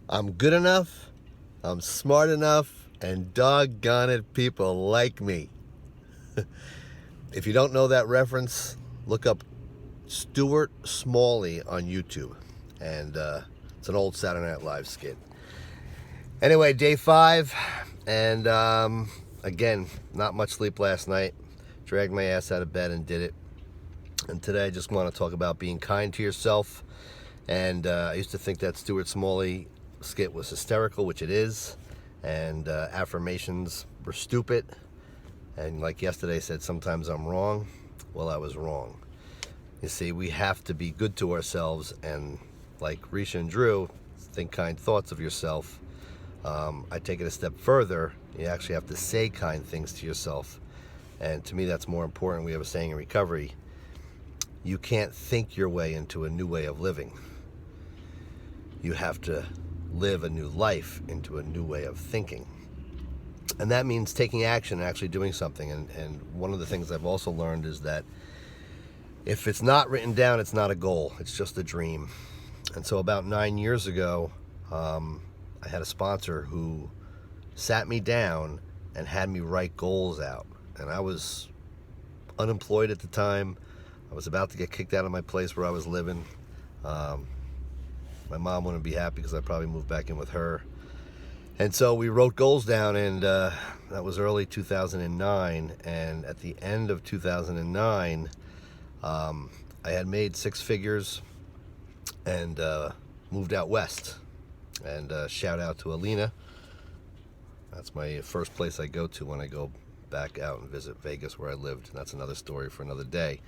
I'm good enough, I'm smart enough, and doggone it, people like me. If you don't know that reference, look up Stuart Smalley on YouTube. And it's an old Saturday Night Live skit. Anyway, day 5. And again, not much sleep last night. Dragged my ass out of bed and did it. And today I just want to talk about being kind to yourself. And I used to think that Stuart Smalley skit was hysterical, which it is. And affirmations were stupid. And like yesterday said, sometimes I'm wrong. Well, I was wrong. You see, we have to be good to ourselves, and like Risha and Drew, think kind thoughts of yourself. I take it a step further. You actually have to say kind things to yourself. And to me, that's more important. We have a saying in recovery: you can't think your way into a new way of living. You have to live a new life into a new way of thinking. And that means taking action and actually doing something. And one of the things I've also learned is that if it's not written down, it's not a goal. It's just a dream. And so about 9 years ago, I had a sponsor who sat me down and had me write goals out. And I was unemployed at the time. I was about to get kicked out of my place where I was living. My mom wouldn't be happy because I probably moved back in with her. And so we wrote goals down, and that was early 2009. And at the end of 2009, I had made 6 figures and moved out west. And shout out to Alina. That's my first place I go to when I go back out and visit Vegas where I lived. And that's another story for another day.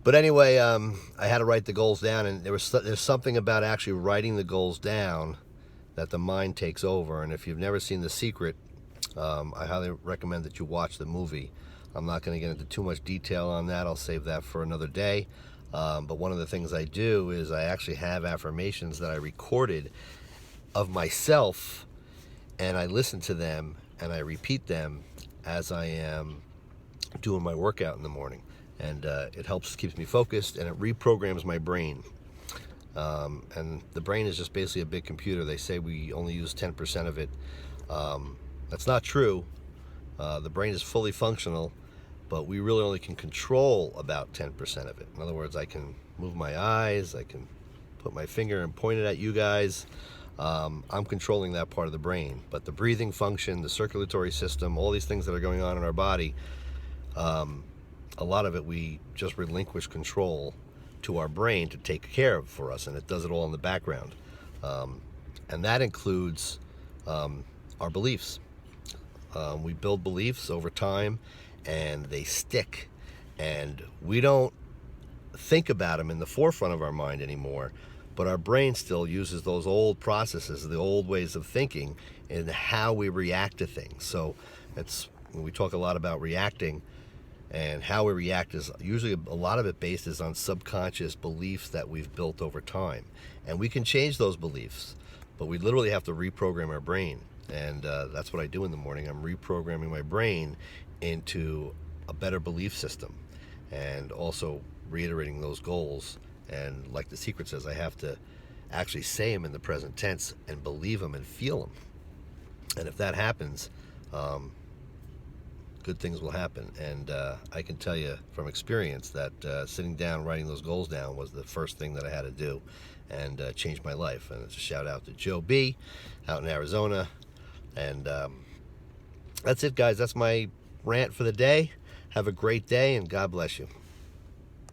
But anyway, I had to write the goals down, and there's something about actually writing the goals down that the mind takes over. And if you've never seen The Secret, I highly recommend that you watch the movie. I'm not going to get into too much detail on that. I'll save that for another day. But one of the things I do is I actually have affirmations that I recorded of myself, and I listen to them and I repeat them as I am doing my workout in the morning. And it helps, keeps me focused, and it reprograms my brain. And the brain is just basically a big computer. They say we only use 10% of it. That's not true. The brain is fully functional, but we really only can control about 10% of it. In other words, I can move my eyes, I can put my finger and point it at you guys. I'm controlling that part of the brain. But the breathing function, the circulatory system, all these things that are going on in our body, a lot of it we just relinquish control to our brain to take care of for us, and it does it all in the background. And that includes our beliefs. We build beliefs over time, and they stick. And we don't think about them in the forefront of our mind anymore, but our brain still uses those old processes, the old ways of thinking, and how we react to things. So when we talk a lot about reacting, and how we react is usually a lot of it based is on subconscious beliefs that we've built over time. And we can change those beliefs, but we literally have to reprogram our brain. And that's what I do in the morning. I'm reprogramming my brain into a better belief system, and also reiterating those goals. And like The Secret says, I have to actually say them in the present tense and believe them and feel them. And if that happens, good things will happen. And I can tell you from experience that sitting down, writing those goals down was the first thing that I had to do, and changed my life. And it's a shout out to Joe B out in Arizona. And that's it, guys. That's my rant for the day. Have a great day, and God bless you.